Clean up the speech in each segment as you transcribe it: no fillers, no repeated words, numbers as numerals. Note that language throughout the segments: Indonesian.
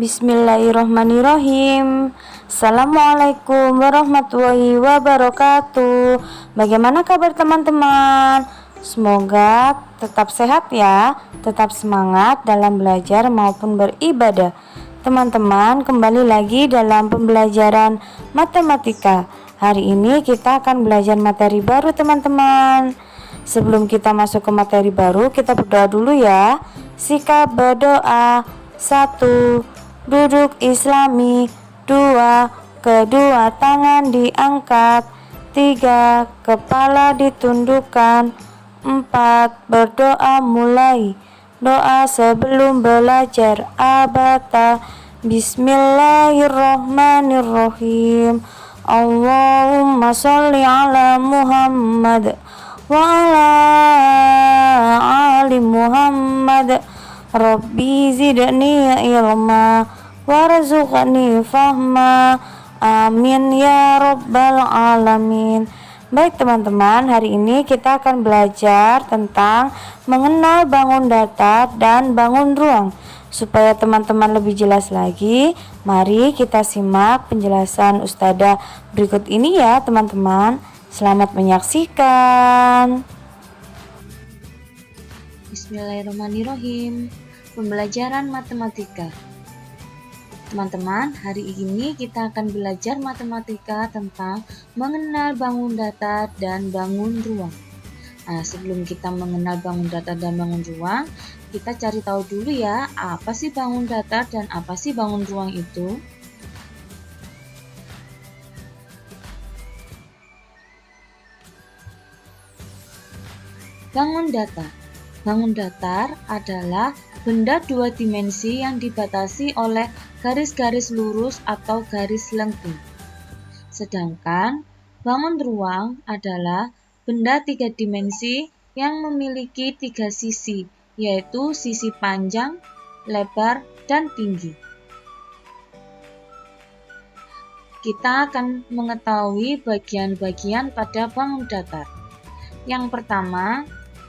Bismillahirrohmanirrohim. Assalamualaikum warahmatullahi wabarakatuh. Bagaimana kabar teman-teman? Semoga tetap sehat ya, tetap semangat dalam belajar maupun beribadah. Teman-teman, kembali lagi dalam pembelajaran matematika. Hari ini kita akan belajar materi baru teman-teman. Sebelum kita masuk ke materi baru, kita berdoa dulu ya. Sikap berdoa. 1. Duduk islami. 2. Kedua tangan diangkat. 3. Kepala ditundukkan. 4. Berdoa mulai. Doa sebelum belajar. Abata. Bismillahirrohmanirrohim. Allahumma sholli ala Muhammad wa ala ali Muhammad. Rabbi zidni ilma warzuqni fahma. Amin ya rabbal alamin. Baik teman-teman, hari ini kita akan belajar tentang mengenal bangun datar dan bangun ruang. Supaya teman-teman lebih jelas lagi, mari kita simak penjelasan Ustadzah berikut ini ya teman-teman. Selamat menyaksikan. Bismillahirrahmanirrahim. Pembelajaran matematika. Teman-teman, hari ini kita akan belajar matematika tentang mengenal bangun datar dan bangun ruang. Nah, sebelum kita mengenal bangun datar dan bangun ruang, kita cari tahu dulu ya, apa sih bangun datar dan apa sih bangun ruang itu? Bangun datar. Bangun datar adalah benda dua dimensi yang dibatasi oleh garis-garis lurus atau garis lengkung. Sedangkan bangun ruang adalah benda tiga dimensi yang memiliki tiga sisi, yaitu sisi panjang, lebar, dan tinggi. Kita akan mengetahui bagian-bagian pada bangun datar. Yang pertama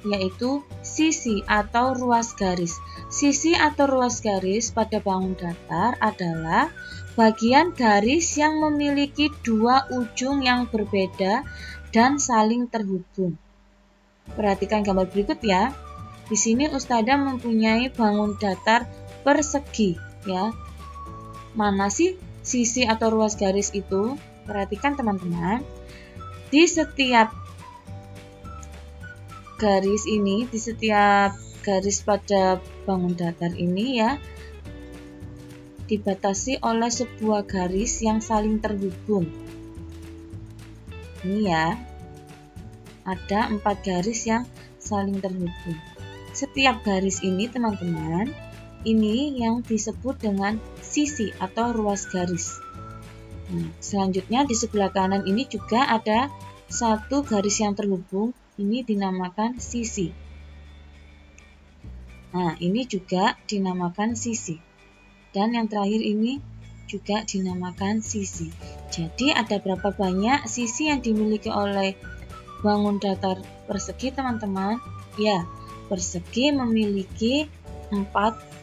yaitu sisi atau ruas garis. Sisi atau ruas garis pada bangun datar adalah bagian garis yang memiliki dua ujung yang berbeda dan saling terhubung. Perhatikan gambar berikut ya. Di sini Ustadzah mempunyai bangun datar persegi ya. Mana sih sisi atau ruas garis itu? Perhatikan teman-teman. Di setiap garis ini, di setiap garis pada bangun datar ini ya, dibatasi oleh sebuah garis yang saling terhubung. Ini ya, ada 4 garis yang saling terhubung. Setiap garis ini teman-teman, ini yang disebut dengan sisi atau ruas garis. Nah, selanjutnya di sebelah kanan ini juga ada satu garis yang terhubung. Ini dinamakan sisi. Nah, ini juga dinamakan sisi. Dan yang terakhir ini juga dinamakan sisi. Jadi ada berapa banyak sisi yang dimiliki oleh bangun datar persegi teman-teman? Ya, persegi memiliki 4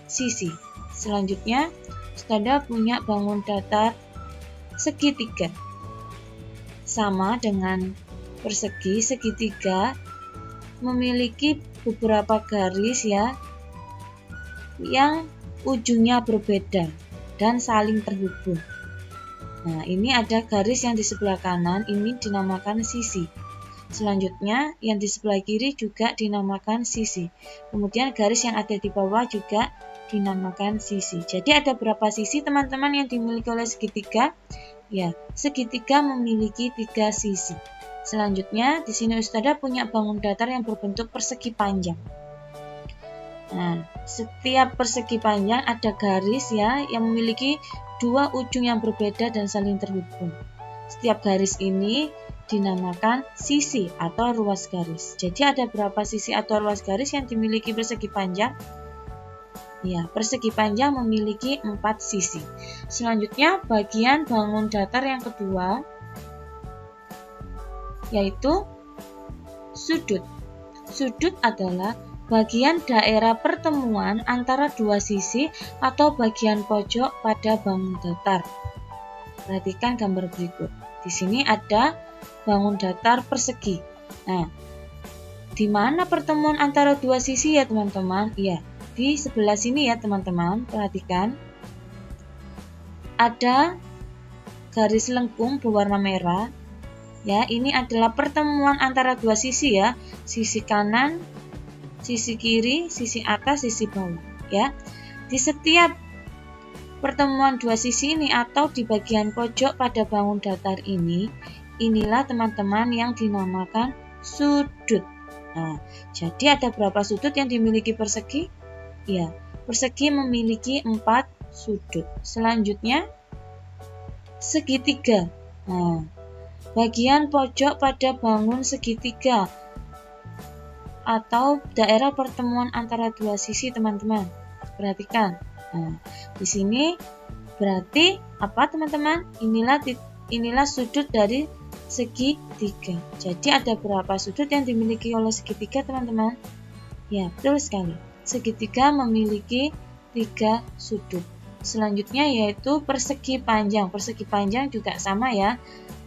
sisi. Selanjutnya, Ustadzah punya bangun datar segitiga. Sama dengan persegi, segitiga memiliki beberapa garis ya yang ujungnya berbeda dan saling terhubung. Nah, ini ada garis yang di sebelah kanan, ini dinamakan sisi. Selanjutnya yang di sebelah kiri juga dinamakan sisi. Kemudian garis yang ada di bawah juga dinamakan sisi. Jadi ada berapa sisi teman-teman yang dimiliki oleh segitiga? Ya, segitiga memiliki 3 sisi. Selanjutnya, di sini Ustadzah punya bangun datar yang berbentuk persegi panjang. Nah, setiap persegi panjang ada garis ya yang memiliki 2 ujung yang berbeda dan saling terhubung. Setiap garis ini dinamakan sisi atau ruas garis. Jadi ada berapa sisi atau ruas garis yang dimiliki persegi panjang? Ya, persegi panjang memiliki 4 sisi. Selanjutnya, bagian bangun datar yang kedua yaitu sudut. Sudut adalah bagian daerah pertemuan antara dua sisi atau bagian pojok pada bangun datar. Perhatikan gambar berikut. Di sini ada bangun datar persegi. Nah, di mana pertemuan antara dua sisi ya teman-teman? Iya, di sebelah sini ya teman-teman. Perhatikan. Ada garis lengkung berwarna merah. Ya, ini adalah pertemuan antara dua sisi ya. Sisi kanan, sisi kiri, sisi atas, sisi bawah ya. Di setiap pertemuan dua sisi ini atau di bagian pojok pada bangun datar ini, inilah teman-teman yang dinamakan sudut. Nah, jadi ada berapa sudut yang dimiliki persegi? Ya, persegi memiliki 4 sudut. Selanjutnya segitiga. Nah, bagian pojok pada bangun segitiga atau daerah pertemuan antara dua sisi teman-teman. Perhatikan. Nah, di sini berarti apa teman-teman? Inilah sudut dari segitiga. Jadi ada berapa sudut yang dimiliki oleh segitiga teman-teman? Ya, betul sekali. Segitiga memiliki 3 sudut. Selanjutnya yaitu persegi panjang. Persegi panjang juga sama ya.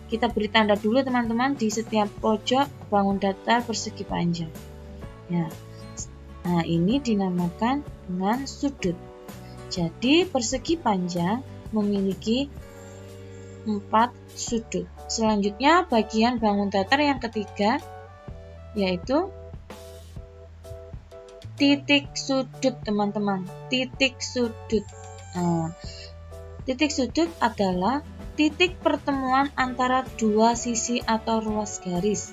Kita beri tanda dulu teman-teman di setiap pojok bangun datar persegi panjang. Ya. Nah, ini dinamakan dengan sudut. Jadi, persegi panjang memiliki 4 sudut. Selanjutnya, bagian bangun datar yang ketiga yaitu titik sudut, teman-teman. Titik sudut. Nah, titik sudut adalah titik pertemuan antara dua sisi atau ruas garis.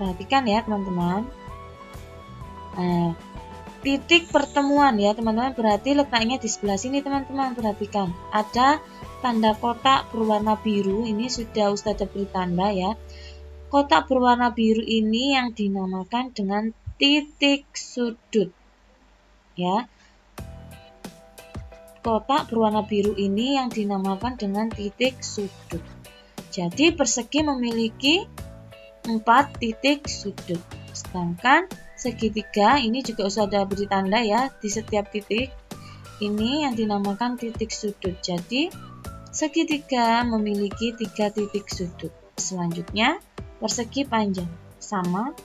Perhatikan ya, teman-teman. Nah, titik pertemuan ya teman-teman, berarti letaknya di sebelah sini teman-teman. Perhatikan, ada tanda kotak berwarna biru, ini sudah Ustazah beri tanda ya. Kotak berwarna biru ini yang dinamakan dengan titik sudut ya. Kotak berwarna biru ini yang dinamakan dengan titik sudut. Jadi persegi memiliki 4 titik sudut. Sedangkan segitiga ini juga sudah beri tanda ya di setiap titik. Ini yang dinamakan titik sudut. Jadi segitiga memiliki 3 titik sudut. Selanjutnya persegi panjang sama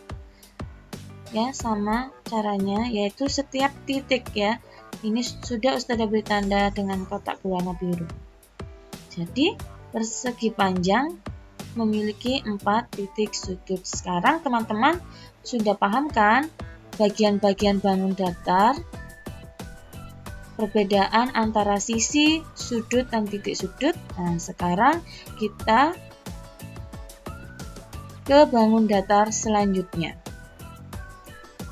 ya, sama caranya yaitu setiap titik ya. Ini sudah Ustazah beri tanda dengan kotak berwarna biru. Jadi persegi panjang memiliki 4 titik sudut. Sekarang teman-teman sudah paham kan bagian-bagian bangun datar, perbedaan antara sisi, sudut, dan titik sudut? Nah, sekarang kita ke bangun datar selanjutnya.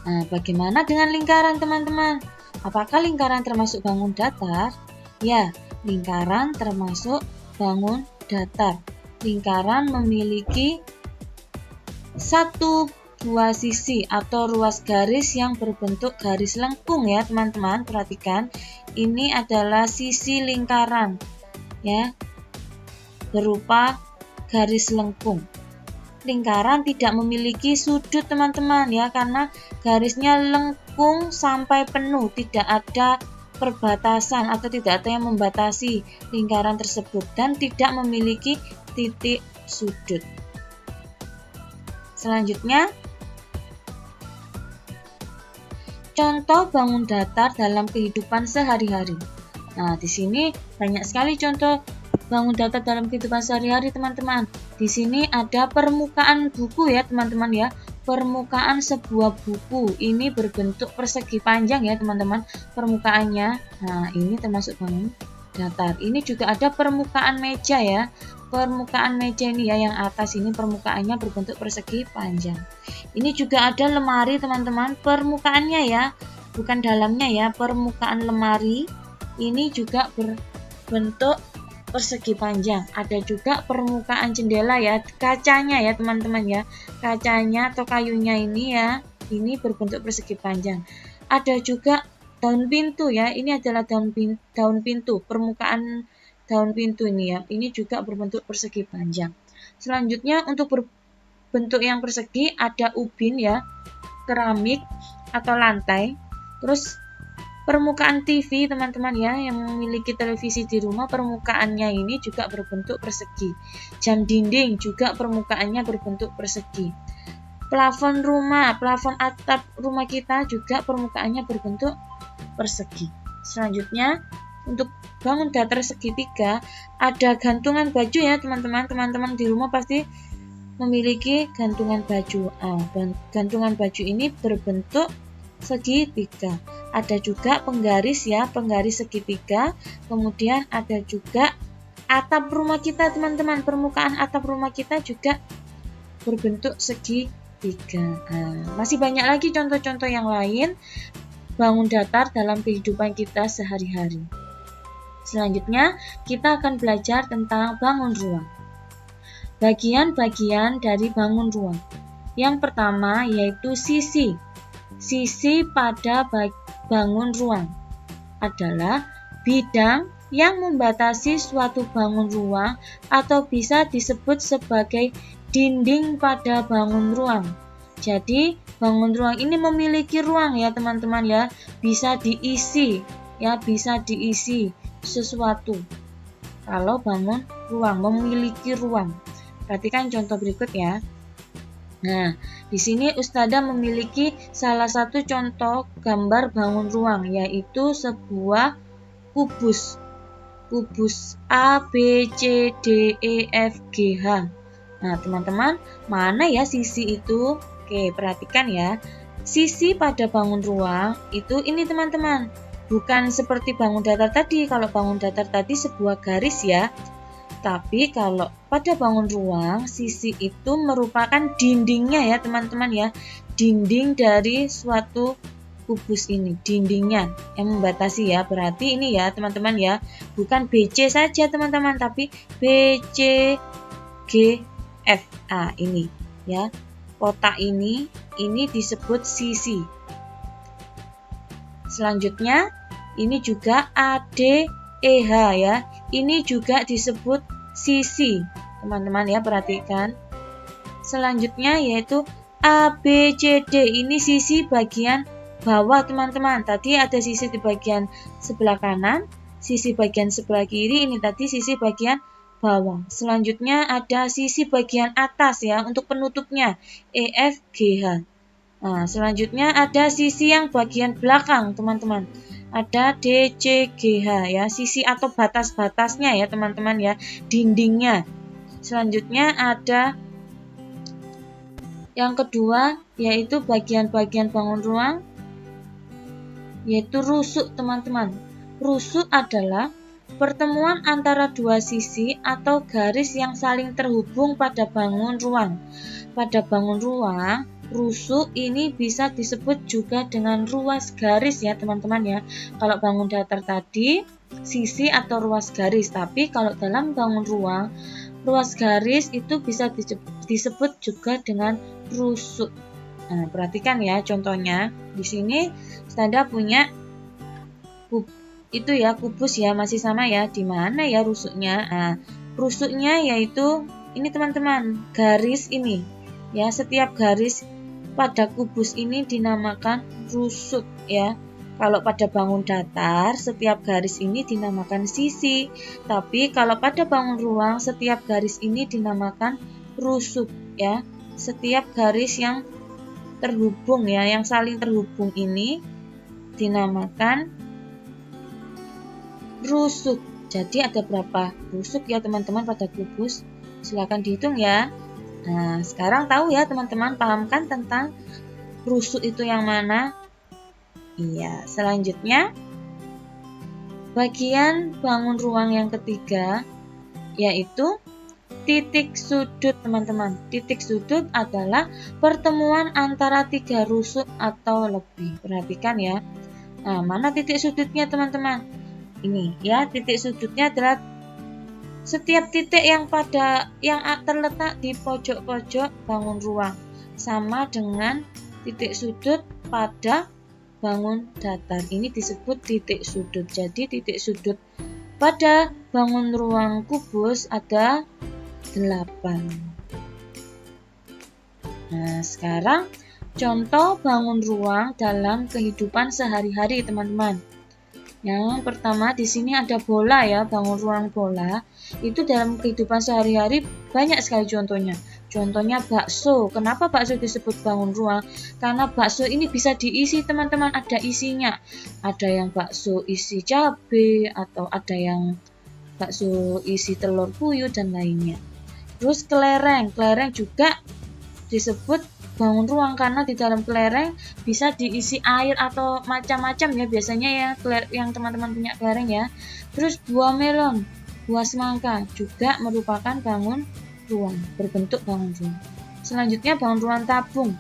Nah, bagaimana dengan lingkaran teman-teman? Apakah lingkaran termasuk bangun datar? Ya, lingkaran termasuk bangun datar. Lingkaran memiliki 1 dua sisi atau ruas garis yang berbentuk garis lengkung ya teman-teman. Perhatikan, ini adalah sisi lingkaran ya, berupa garis lengkung. Lingkaran tidak memiliki sudut teman-teman ya, karena garisnya lengkung sampai penuh, tidak ada perbatasan atau tidak ada yang membatasi lingkaran tersebut dan tidak memiliki titik sudut. Selanjutnya, contoh bangun datar dalam kehidupan sehari-hari. Nah, di sini banyak sekali contoh bangun datar dalam kehidupan sehari-hari, teman-teman. Di sini ada permukaan buku ya, teman-teman ya. Permukaan sebuah buku ini berbentuk persegi panjang ya, teman-teman. Permukaannya. Nah, ini termasuk bangun datar. Ini juga ada permukaan meja ya. Permukaan meja ini ya, yang atas ini permukaannya berbentuk persegi panjang. Ini juga ada lemari teman-teman, permukaannya ya, bukan dalamnya ya, permukaan lemari ini juga berbentuk persegi panjang. Ada juga permukaan jendela ya, kacanya ya teman-teman ya, kacanya atau kayunya ini ya, ini berbentuk persegi panjang. Ada juga daun pintu ya, ini adalah daun pintu, permukaan daun pintu ini ya, ini juga berbentuk persegi panjang. Selanjutnya untuk bentuk yang persegi ada ubin ya, keramik, atau lantai. Terus permukaan TV teman-teman ya, yang memiliki televisi di rumah, permukaannya ini juga berbentuk persegi. Jam dinding juga permukaannya berbentuk persegi. Plafon rumah, plafon atap rumah kita juga permukaannya berbentuk persegi. Selanjutnya, untuk bangun datar segitiga, ada gantungan baju ya teman-teman. Teman-teman di rumah pasti memiliki gantungan baju. Gantungan baju ini berbentuk segitiga. Ada juga penggaris ya, penggaris segitiga. Kemudian ada juga atap rumah kita teman-teman. Permukaan atap rumah kita juga berbentuk segitiga. Masih banyak lagi contoh-contoh yang lain bangun datar dalam kehidupan kita sehari-hari. Selanjutnya, kita akan belajar tentang bangun ruang. Bagian-bagian dari bangun ruang. Yang pertama yaitu sisi. Sisi pada bangun ruang adalah bidang yang membatasi suatu bangun ruang atau bisa disebut sebagai dinding pada bangun ruang. Jadi, bangun ruang ini memiliki ruang ya teman-teman ya, bisa diisi ya, bisa diisi sesuatu. Kalau bangun ruang memiliki ruang. Perhatikan contoh berikut ya. Nah, di sini Ustadzah memiliki salah satu contoh gambar bangun ruang, yaitu sebuah kubus. Kubus A, B, C, D, E, F, G, H. Nah, teman-teman, mana ya sisi itu? Oke, perhatikan ya. Sisi pada bangun ruang itu ini teman-teman. Bukan seperti bangun datar tadi. Kalau bangun datar tadi sebuah garis ya. Tapi kalau pada bangun ruang, sisi itu merupakan dindingnya ya teman-teman ya. Dinding dari suatu kubus ini, dindingnya yang membatasi ya. Berarti ini ya teman-teman ya, bukan BC saja teman-teman, tapi BC, G, F. Ini ya. Kotak ini disebut sisi. Selanjutnya, ini juga ADEH ya. Ini juga disebut sisi. Teman-teman ya, perhatikan. Selanjutnya yaitu ABCD. Ini sisi bagian bawah teman-teman. Tadi ada sisi di bagian sebelah kanan, sisi bagian sebelah kiri, ini tadi sisi bagian bawah. Selanjutnya ada sisi bagian atas ya untuk penutupnya, EFGH. Nah, selanjutnya ada sisi yang bagian belakang teman-teman. Ada DCGH ya, sisi atau batas-batasnya ya teman-teman ya, dindingnya. Selanjutnya ada yang kedua yaitu bagian-bagian bangun ruang, yaitu rusuk teman-teman. Rusuk adalah pertemuan antara dua sisi atau garis yang saling terhubung pada bangun ruang. Pada bangun ruang, rusuk ini bisa disebut juga dengan ruas garis ya teman-teman ya. Kalau bangun datar tadi, sisi atau ruas garis. Tapi kalau dalam bangun ruang, ruas garis itu bisa disebut juga dengan rusuk. Nah, perhatikan ya contohnya. Di sini Ustadzah punya itu ya kubus ya, masih sama ya. Di mana ya rusuknya? Nah, rusuknya yaitu ini teman-teman, garis ini ya. Setiap garis pada kubus ini dinamakan rusuk ya. Kalau pada bangun datar, setiap garis ini dinamakan sisi. Tapi kalau pada bangun ruang, setiap garis ini dinamakan rusuk ya. Setiap garis yang terhubung ya, yang saling terhubung ini dinamakan rusuk. Jadi ada berapa rusuk ya teman-teman pada kubus? Silakan dihitung ya. Nah, sekarang tahu ya teman-teman, pahamkan tentang rusuk itu yang mana? Iya, selanjutnya bagian bangun ruang yang ketiga yaitu titik sudut teman-teman. Titik sudut adalah pertemuan antara tiga rusuk atau lebih. Perhatikan ya. Nah, mana titik sudutnya teman-teman? Ini ya, titik sudutnya adalah setiap titik yang terletak di pojok-pojok bangun ruang, sama dengan titik sudut pada bangun datar. Ini disebut titik sudut. Jadi titik sudut pada bangun ruang kubus ada 8. Nah, sekarang Contoh bangun ruang dalam kehidupan sehari-hari, teman-teman. Yang pertama di sini ada bola ya, bangun ruang bola. Itu dalam kehidupan sehari-hari banyak sekali contohnya. Contohnya bakso. Kenapa bakso disebut bangun ruang? Karena bakso ini bisa diisi, teman-teman, ada isinya. Ada yang bakso isi cabai, atau ada yang bakso isi telur puyuh dan lainnya. Terus kelereng juga disebut bangun ruang karena di dalam kelereng bisa diisi air atau macam-macam ya, biasanya ya yang teman-teman punya kelereng ya. Terus buah melon, buah semangka juga merupakan bangun ruang, berbentuk bangun ruang. Selanjutnya bangun ruang tabung.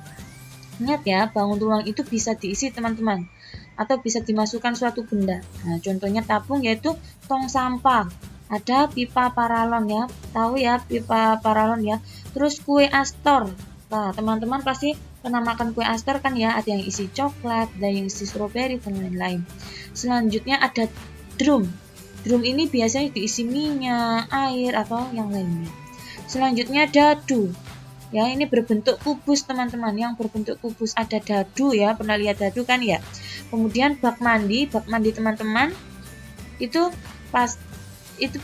Ingat ya, bangun ruang itu bisa diisi, teman-teman, atau bisa dimasukkan suatu benda. Nah, contohnya tabung yaitu tong sampah. Ada pipa paralon ya, tahu ya pipa paralon ya. Terus kue astor. Nah, teman-teman pasti pernah makan kue astor kan ya, ada yang isi coklat, ada yang isi stroberi dan lain-lain. Selanjutnya ada drum. Drum ini biasanya diisi minyak, air atau yang lainnya. Selanjutnya dadu. Ya, ini berbentuk kubus, teman-teman, yang berbentuk kubus. Ada dadu ya, pernah lihat dadu kan ya. Kemudian bak mandi teman-teman itu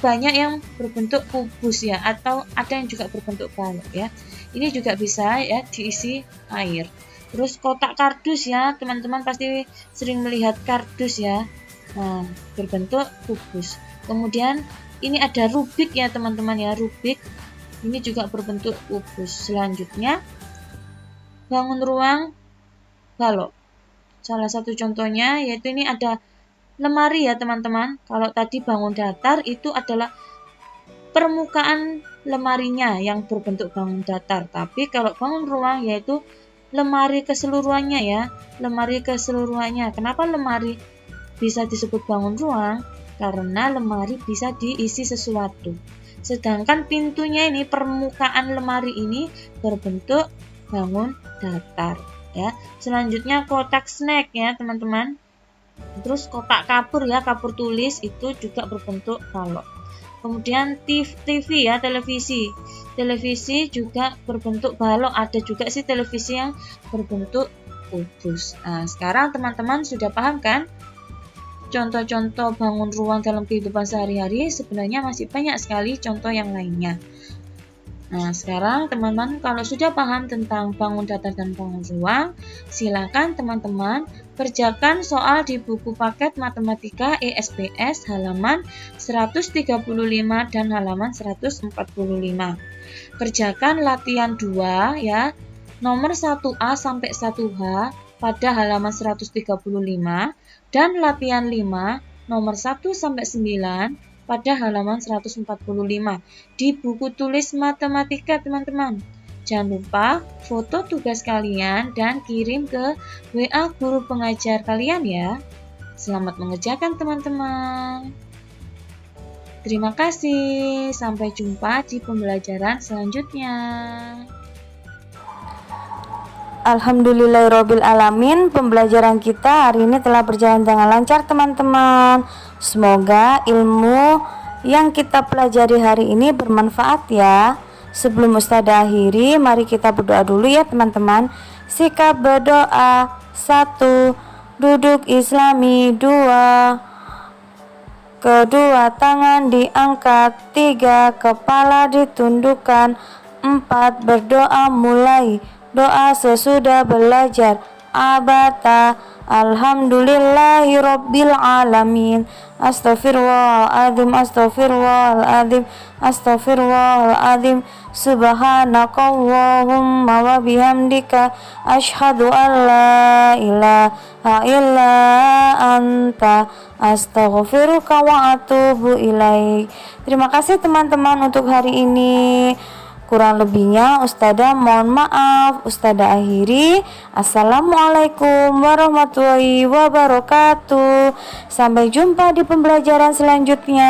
banyak yang berbentuk kubus ya, atau ada yang juga berbentuk balok ya. Ini juga bisa ya diisi air. Terus kotak kardus ya, teman-teman pasti sering melihat kardus ya. Nah, berbentuk kubus. Kemudian ini ada rubik ya, teman-teman ya, rubik. Ini juga berbentuk kubus. Selanjutnya bangun ruang balok. Salah satu contohnya yaitu ini ada lemari ya, teman-teman. Kalau tadi bangun datar itu adalah permukaan lemarinya yang berbentuk bangun datar. Tapi kalau bangun ruang yaitu lemari keseluruhannya ya, lemari keseluruhannya. Kenapa lemari bisa disebut bangun ruang? Karena lemari bisa diisi sesuatu. Sedangkan pintunya ini, permukaan lemari ini berbentuk bangun datar ya. Selanjutnya kotak snack ya, teman-teman. Terus kotak kapur ya, kapur tulis itu juga berbentuk balok. Kemudian TV ya, televisi. Televisi juga berbentuk balok, ada juga sih televisi yang berbentuk kubus. Nah, sekarang teman-teman sudah paham kan? Contoh-contoh bangun ruang dalam kehidupan sehari-hari, sebenarnya masih banyak sekali contoh yang lainnya. Nah, sekarang teman-teman kalau sudah paham tentang bangun datar dan bangun ruang, silakan teman-teman kerjakan soal di buku paket matematika ESPS halaman 135 dan halaman 145. Kerjakan latihan 2 ya, nomor 1A sampai 1H pada halaman 135 dan latihan 5 nomor 1 sampai 9 pada halaman 145 di buku tulis matematika, teman-teman. Jangan lupa foto tugas kalian dan kirim ke WA guru pengajar kalian ya. Selamat mengerjakan, teman-teman. Terima kasih. Sampai jumpa di pembelajaran selanjutnya. Alhamdulillahirrabbilalamin, pembelajaran kita hari ini telah berjalan dengan lancar, teman-teman. Semoga ilmu yang kita pelajari hari ini bermanfaat ya. Sebelum Ustazah akhiri, mari kita berdoa dulu ya, teman-teman. Sikap berdoa 1, duduk islami 2, kedua tangan diangkat, 3 kepala ditundukkan, 4 berdoa mulai doa sesudah belajar. Abata alhamdulillahi rabbil alamin. Astaghfirullahaladzim, astaghfirullahaladzim, astaghfirullahaladzim. Subhanakallahumma wa bihamdika asyhadu an la ilaha illa anta astaghfiruka wa atubu ilaik. Terima kasih teman-teman untuk hari ini. Kurang lebihnya Ustazah mohon maaf. Ustazah akhiri. Assalamualaikum warahmatullahi wabarakatuh. Sampai jumpa di pembelajaran selanjutnya.